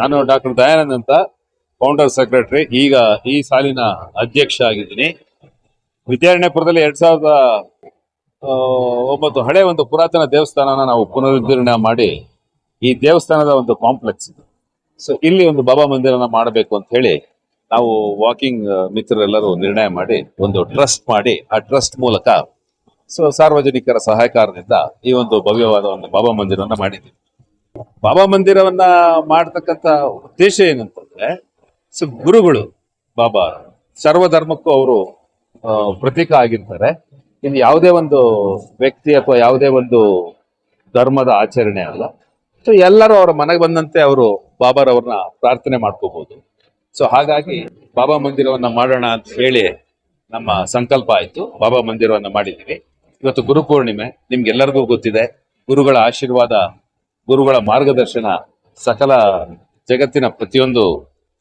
ನಾನು ಡಾಕ್ಟರ್ ದಯಾನಂದ್ ಅಂತ founder secretary. ಈಗ ಈ ಸಾಲಿನ ಅಧ್ಯಕ್ಷ ಆಗಿದ್ದೀನಿ. ವಿದ್ಯಾರಣ್ಯಪುರದಲ್ಲಿ 2009 ಹಳೆ ಒಂದು ಪುರಾತನ ದೇವಸ್ಥಾನನ ನಾವು ಪುನರುದ್ಧರಣೆ ಮಾಡಿ ಈ ದೇವಸ್ಥಾನದ ಒಂದು ಕಾಂಪ್ಲೆಕ್ಸ್ ಇದೆ. ಸೊ ಇಲ್ಲಿ ಒಂದು ಬಾಬಾ ಮಂದಿರನ ಮಾಡಬೇಕು ಅಂತ ಹೇಳಿ ನಾವು ವಾಕಿಂಗ್ ಮಿತ್ರರೆಲ್ಲರೂ ನಿರ್ಣಯ ಮಾಡಿ ಒಂದು ಟ್ರಸ್ಟ್ ಮಾಡಿ ಆ ಟ್ರಸ್ಟ್ ಮೂಲಕ ಸಾರ್ವಜನಿಕರ ಸಹಕಾರದಿಂದ ಈ ಒಂದು ಭವ್ಯವಾದ ಒಂದು ಬಾಬಾ ಮಂದಿರವನ್ನ ಮಾಡಿದ್ದೀವಿ. ಬಾಬಾ ಮಂದಿರವನ್ನ ಮಾಡತಕ್ಕಂತ ಉದ್ದೇಶ ಏನಂತಂದ್ರೆ ಗುರುಗಳು ಬಾಬಾ ಸರ್ವಧರ್ಮಕ್ಕೂ ಅವರು ಪ್ರತೀಕ ಆಗಿರ್ತಾರೆ. ಇಲ್ಲಿ ಯಾವುದೇ ಒಂದು ವ್ಯಕ್ತಿ ಅಥವಾ ಯಾವುದೇ ಒಂದು ಧರ್ಮದ ಆಚರಣೆ ಅಲ್ಲ. ಸೊ ಎಲ್ಲರೂ ಅವರ ಮನೆಗೆ ಬಂದಂತೆ ಅವರು ಬಾಬಾರವ್ರನ್ನ ಪ್ರಾರ್ಥನೆ ಮಾಡ್ಕೋಬಹುದು. ಸೊ ಹಾಗಾಗಿ ಬಾಬಾ ಮಂದಿರವನ್ನ ಮಾಡೋಣ ಅಂತ ಹೇಳಿ ನಮ್ಮ ಸಂಕಲ್ಪ ಆಯ್ತು. ಬಾಬಾ ಮಂದಿರವನ್ನ ಮಾಡಿದ್ದೀವಿ. ಇವತ್ತು ಗುರುಪೂರ್ಣಿಮೆ, ನಿಮ್ಗೆಲ್ಲರಿಗೂ ಗೊತ್ತಿದೆ. ಗುರುಗಳ ಆಶೀರ್ವಾದ, ಗುರುಗಳ ಮಾರ್ಗದರ್ಶನ ಸಕಲ ಜಗತ್ತಿನ ಪ್ರತಿಯೊಂದು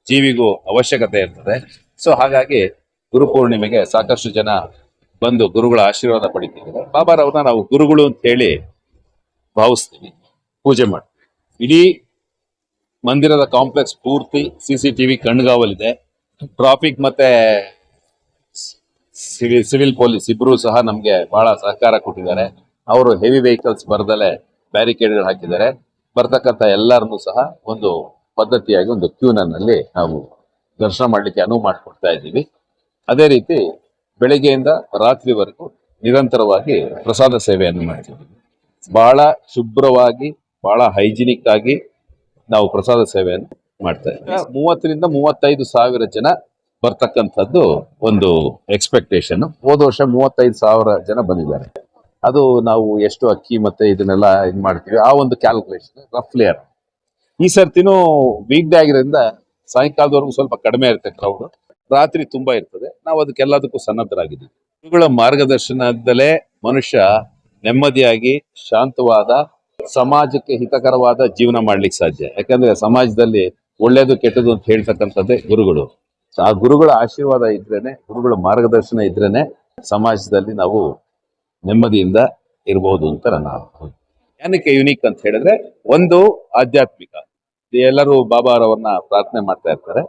ಜೀವಿಗೂ ಅವಶ್ಯಕತೆ ಇರ್ತದೆ. ಸೊ ಹಾಗಾಗಿ ಗುರುಪೂರ್ಣಿಮೆಗೆ ಸಾಕಷ್ಟು ಜನ ಬಂದು ಗುರುಗಳ ಆಶೀರ್ವಾದ ಪಡಿತಿದ್ದಾರೆ. ಬಾಬಾರವ್ರನ್ನ ನಾವು ಗುರುಗಳು ಅಂತ ಹೇಳಿ ಭಾವಿಸ್ತೀವಿ, ಪೂಜೆ ಮಾಡ್ತೀವಿ. ಇಡೀ ಮಂದಿರದ ಕಾಂಪ್ಲೆಕ್ಸ್ ಪೂರ್ತಿ CCTV ಕಣ್ಗಾವಲಿದೆ. ಟ್ರಾಫಿಕ್ ಮತ್ತೆ ಸಿವಿಲ್ ಪೊಲೀಸ್ ಇಬ್ರು ಸಹ ನಮ್ಗೆ ಬಹಳ ಸಹಕಾರ ಕೊಟ್ಟಿದ್ದಾರೆ. ಅವರು ಹೆವಿ ವೆಹಿಕಲ್ಸ್ ಬರದಲೆ ಬ್ಯಾರಿಕೇಡ್ಗಳು ಹಾಕಿದ್ದಾರೆ. ಬರ್ತಕ್ಕಂಥ ಎಲ್ಲರನ್ನೂ ಸಹ ಒಂದು ಪದ್ಧತಿಯಾಗಿ ಒಂದು ಕ್ಯೂನಲ್ಲಿ ನಾವು ದರ್ಶನ ಮಾಡ್ಲಿಕ್ಕೆ ಅನುವು ಮಾಡಿಕೊಡ್ತಾ ಇದ್ದೀವಿ. ಅದೇ ರೀತಿ ಬೆಳಗ್ಗೆಯಿಂದ ರಾತ್ರಿವರೆಗೂ ನಿರಂತರವಾಗಿ ಪ್ರಸಾದ ಸೇವೆಯನ್ನು ಮಾಡ್ತೀವಿ. ಬಹಳ ಶುಭ್ರವಾಗಿ, ಬಹಳ ಹೈಜಿನಿಕ್ ಆಗಿ ನಾವು ಪ್ರಸಾದ ಸೇವೆಯನ್ನು ಮಾಡ್ತಾ ಇದ್ದೀವಿ. 30,000 ರಿಂದ 35,000 ಜನ ಬರ್ತಕ್ಕಂಥದ್ದು ಒಂದು ಎಕ್ಸ್ಪೆಕ್ಟೇಷನ್. ಹೋದ ವರ್ಷ 35,000 ಜನ ಬಂದಿದ್ದಾರೆ. ಅದು ನಾವು ಎಷ್ಟು ಅಕ್ಕಿ ಮತ್ತೆ ಇದನ್ನೆಲ್ಲ ಇದು ಮಾಡ್ತೀವಿ, ಆ ಒಂದು ಕ್ಯಾಲ್ಕುಲೇಷನ್ ರಫ್ಲಿ. ಈ ಸರ್ತಿನೂ ವೀಕ್ ಡೇ ಆಗಿರೋದ್ರಿಂದ ಸಾಯಂಕಾಲದವರೆಗೂ ಸ್ವಲ್ಪ ಕಡಿಮೆ ಇರುತ್ತೆ ಕ್ರೌಡ್. ರಾತ್ರಿ ತುಂಬಾ ಇರ್ತದೆ. ನಾವು ಅದಕ್ಕೆಲ್ಲದಕ್ಕೂ ಸನ್ನದ್ಧರಾಗಿದ್ದೀವಿ. ಗುರುಗಳ ಮಾರ್ಗದರ್ಶನದಲ್ಲೇ ಮನುಷ್ಯ ನೆಮ್ಮದಿಯಾಗಿ ಶಾಂತವಾದ, ಸಮಾಜಕ್ಕೆ ಹಿತಕರವಾದ ಜೀವನ ಮಾಡ್ಲಿಕ್ಕೆ ಸಾಧ್ಯ. ಯಾಕಂದ್ರೆ ಸಮಾಜದಲ್ಲಿ ಒಳ್ಳೇದು ಕೆಟ್ಟದು ಅಂತ ಹೇಳ್ತಕ್ಕಂಥದ್ದೇ ಗುರುಗಳು. ಆ ಗುರುಗಳ ಆಶೀರ್ವಾದ ಇದ್ರೇನೆ, ಗುರುಗಳ ಮಾರ್ಗದರ್ಶನ ಇದ್ರೇನೆ ಸಮಾಜದಲ್ಲಿ ನಾವು ನೆಮ್ಮದಿಯಿಂದ ಇರಬಹುದು ಅಂತ ನನ್ನ ಏನಕ್ಕೆ ಯುನಿಕ್ ಅಂತ ಹೇಳಿದ್ರೆ, ಒಂದು ಆಧ್ಯಾತ್ಮಿಕ, ಎಲ್ಲರೂ ಬಾಬಾರವ್ರನ್ನ ಪ್ರಾರ್ಥನೆ ಮಾಡ್ತಾ ಇರ್ತಾರೆ.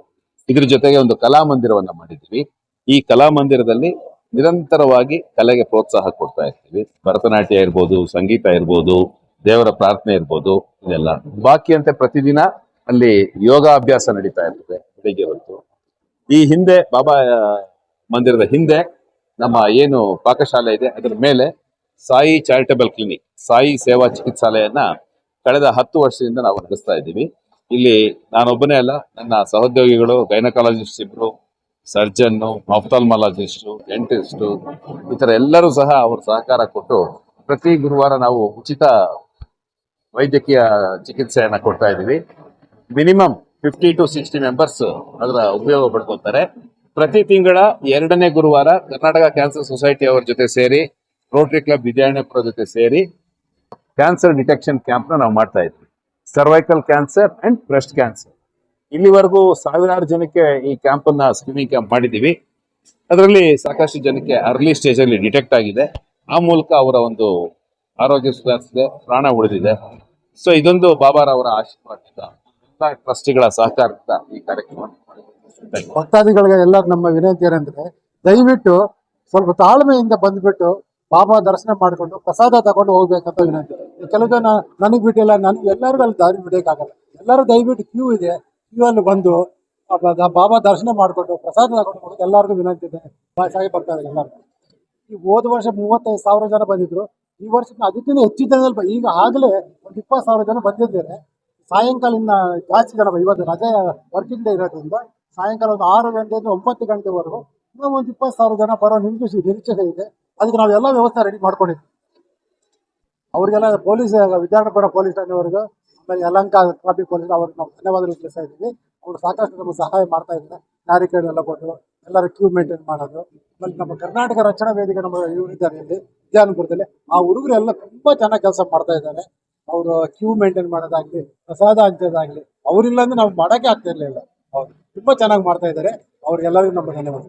ಇದ್ರ ಜೊತೆಗೆ ಒಂದು ಕಲಾ ಮಂದಿರವನ್ನ ಮಾಡಿದ್ದೀವಿ. ಈ ಕಲಾ ಮಂದಿರದಲ್ಲಿ ನಿರಂತರವಾಗಿ ಕಲೆಗೆ ಪ್ರೋತ್ಸಾಹ ಕೊಡ್ತಾ ಇರ್ತೀವಿ. ಭರತನಾಟ್ಯ ಇರ್ಬೋದು, ಸಂಗೀತ ಇರ್ಬೋದು, ದೇವರ ಪ್ರಾರ್ಥನೆ ಇರ್ಬೋದು, ಇದೆಲ್ಲ ಬಾಕಿಯಂತೆ ಪ್ರತಿದಿನ ಅಲ್ಲಿ ಯೋಗಾಭ್ಯಾಸ ನಡೀತಾ ಇರ್ತದೆ ಬೆಳಿಗ್ಗೆ ಹೊತ್ತು. ಈ ಹಿಂದೆ ಬಾಬಾ ಮಂದಿರದ ಹಿಂದೆ ನಮ್ಮ ಏನು ಪಾಕಶಾಲೆ ಇದೆ, ಅದರ ಮೇಲೆ ಸಾಯಿ ಚಾರಿಟಬಲ್ ಕ್ಲಿನಿಕ್, ಸಾಯಿ ಸೇವಾ ಚಿಕಿತ್ಸಾಲಯನ ಕಳೆದ 10 ವರ್ಷದಿಂದ ನಾವು ನಡೆಸ್ತಾ ಇದ್ದೀವಿ. ಇಲ್ಲಿ ನಾನೊಬ್ಬನೇ ಅಲ್ಲ, ನನ್ನ ಸಹೋದ್ಯೋಗಿಗಳು, ಗೈನಕಾಲಜಿಸ್ಟ್ ಇಬ್ರು, ಸರ್ಜನ್ನು, ಆಫ್ಥಾಲ್ಮಾಲಜಿಸ್ಟು, ಡೆಂಟಿಸ್ಟು, ಈ ತರ ಎಲ್ಲರೂ ಸಹ ಅವರು ಸಹಕಾರ ಕೊಟ್ಟು ಪ್ರತಿ ಗುರುವಾರ ನಾವು ಉಚಿತ ವೈದ್ಯಕೀಯ ಚಿಕಿತ್ಸೆಯನ್ನ ಕೊಡ್ತಾ ಇದ್ದೀವಿ. ಮಿನಿಮಮ್ 50 to 60 ಮೆಂಬರ್ಸ್ ಅದರ ಉಪಯೋಗ ಪಡ್ಕೊತಾರೆ. ಪ್ರತಿ ತಿಂಗಳ 2ನೇ ಗುರುವಾರ ಕರ್ನಾಟಕ ಕ್ಯಾನ್ಸರ್ ಸೊಸೈಟಿ ಅವರ ಜೊತೆ ಸೇರಿ, ರೋಟರಿ ಕ್ಲಬ್ ವಿದ್ಯಾರಣ್ಯಪುರ ಜೊತೆ ಸೇರಿ ಕ್ಯಾನ್ಸರ್ ಡಿಟೆಕ್ಷನ್ ಕ್ಯಾಂಪ್ ನಾವು ಮಾಡ್ತಾ ಇದ್ವಿ. Cervical cancer and breast cancer. ಇಲ್ಲಿವರೆಗೂ ಸಾವಿರಾರು ಜನಕ್ಕೆ ಈ ಕ್ಯಾಂಪ್ ಅನ್ನ ಸ್ಕ್ರೀನಿಂಗ್ ಕ್ಯಾಂಪ್ ಮಾಡಿದ್ದೀವಿ. ಅದರಲ್ಲಿ ಸಾಕಷ್ಟು ಜನಕ್ಕೆ ಅರ್ಲಿ ಸ್ಟೇಜ್ ಅಲ್ಲಿ ಡಿಟೆಕ್ಟ್ ಆಗಿದೆ. ಆ ಮೂಲಕ ಅವರ ಒಂದು ಆರೋಗ್ಯ ಸುಧಾರಿಸಿದೆ, ಪ್ರಾಣ ಉಳಿದಿದೆ. ಸೊ ಇದೊಂದು ಬಾಬಾರವರ ಆಶೀರ್ವಾದದಿಂದ, ಎಲ್ಲ ಟ್ರಸ್ಟಿಗಳ ಸಹಕಾರದಿಂದ ಈ ಕಾರ್ಯಕ್ರಮ. ಭಕ್ತಾದಿಗಳಿಗೆ ಎಲ್ಲ ನಮ್ಮ ವಿನಂತಿ ಏನಂದ್ರೆ, ದಯವಿಟ್ಟು ಸ್ವಲ್ಪ ತಾಳ್ಮೆಯಿಂದ ಬಂದ್ಬಿಟ್ಟು ಬಾಬಾ ದರ್ಶನ ಮಾಡಿಕೊಂಡು ಪ್ರಸಾದ ತಗೊಂಡು ಹೋಗ್ಬೇಕಂತ ವಿನಂತಿ. ಕೆಲವು ಜನ ನನಗ್ ಬಿಟ್ಟಿಲ್ಲ, ನನಗೆ ಎಲ್ಲರಿಗೂ ಅಲ್ಲಿ ದಾರಿ ಬಿಡೋಕ್ಕಾಗಲ್ಲ. ಎಲ್ಲರೂ ದಯವಿಟ್ಟು ಕ್ಯೂ ಇದೆ, ಕ್ಯೂ ಅಲ್ಲಿ ಬಂದು ಬಾಬಾ ದರ್ಶನ ಮಾಡಿಕೊಂಡು ಪ್ರಸಾದ ತಗೊಂಡು ಹೋಗೋದು ಎಲ್ಲರಿಗೂ ವಿನಂತಿ ಇದೆ. ಸಾಗಿ ಬರ್ತಾರೆ ಎಲ್ಲರಿಗೂ. ಈ ಹೋದ ವರ್ಷ 35,000 ಜನ ಬಂದಿದ್ರು. ಈ ವರ್ಷ ಅದಕ್ಕಿಂತ ಹೆಚ್ಚಿನ ಜನದಲ್ಲಿ ಈಗ ಆಗಲೇ ಒಂದು 20,000 ಜನ ಬಂದಿದ್ದಾರೆ. ಸಾಯಂಕಾಲ ಇನ್ನ ಜಾಸ್ತಿ ಜನ, ಇವತ್ತು ರಜೆ ವರ್ಕಿಂಗ್ ಡೇ ಇರೋದ್ರಿಂದ ಸಾಯಂಕಾಲ ಒಂದು 6 ಗಂಟೆಯಿಂದ 9 ಗಂಟೆವರೆಗೂ ಇನ್ನೂ ಒಂದು 20,000 ಜನ ಬರೋ ನಿರೀಕ್ಷೆ ಇದೆ. ಅದಕ್ಕೆ ನಾವೆಲ್ಲ ವ್ಯವಸ್ಥೆ ರೆಡಿ ಮಾಡ್ಕೊಂಡಿದ್ವಿ. ಅವ್ರಿಗೆಲ್ಲ ಪೊಲೀಸ್, ವಿದ್ಯಾರಣ್ಯಪುರ ಪೊಲೀಸ್ ಠಾಣೆವರೆಗೂ, ಆಮೇಲೆ ಯಲಹಂಕ ಟ್ರಾಫಿಕ್ ಪೊಲೀಸ್ ಅವ್ರಿಗೆ ನಾವು ಧನ್ಯವಾದ ತಿಳಿಸ್ತಾ ಇದ್ದೀವಿ. ಅವರು ಸಾಕಷ್ಟು ನಮಗೆ ಸಹಾಯ ಮಾಡ್ತಾ ಇದ್ದಾರೆ. ಬ್ಯಾರಿಕೇಡ್ ಎಲ್ಲ ಕೊಟ್ಟು ಎಲ್ಲರೂ ಕ್ಯೂ ಮೇಂಟೈನ್ ಮಾಡೋದು. ಆಮೇಲೆ ನಮ್ಮ ಕರ್ನಾಟಕ ರಕ್ಷಣಾ ವೇದಿಕೆ ನಮ್ಮ ಇವರಿದ್ದಾರೆ ಇಲ್ಲಿ ವಿದ್ಯಾನಪುರದಲ್ಲಿ, ಆ ಹುಡುಗರು ಎಲ್ಲ ತುಂಬಾ ಚೆನ್ನಾಗಿ ಕೆಲಸ ಮಾಡ್ತಾ ಇದ್ದಾರೆ. ಅವರು ಕ್ಯೂ ಮೇಂಟೈನ್ ಮಾಡೋದಾಗ್ಲಿ, ಪ್ರಸಾದ ಹಂಚೋದಾಗ್ಲಿ, ಅವರಿಲ್ಲ ಅಂದ್ರೆ ನಾವು ಮಾಡೋಕೆ ಆಗ್ತಾ ಇರಲಿಲ್ಲ. ಹೌದು, ತುಂಬಾ ಚೆನ್ನಾಗಿ ಮಾಡ್ತಾ ಇದ್ದಾರೆ. ಅವ್ರಿಗೆಲ್ಲರಿಗೂ ನಮ್ಮ ಧನ್ಯವಾದ.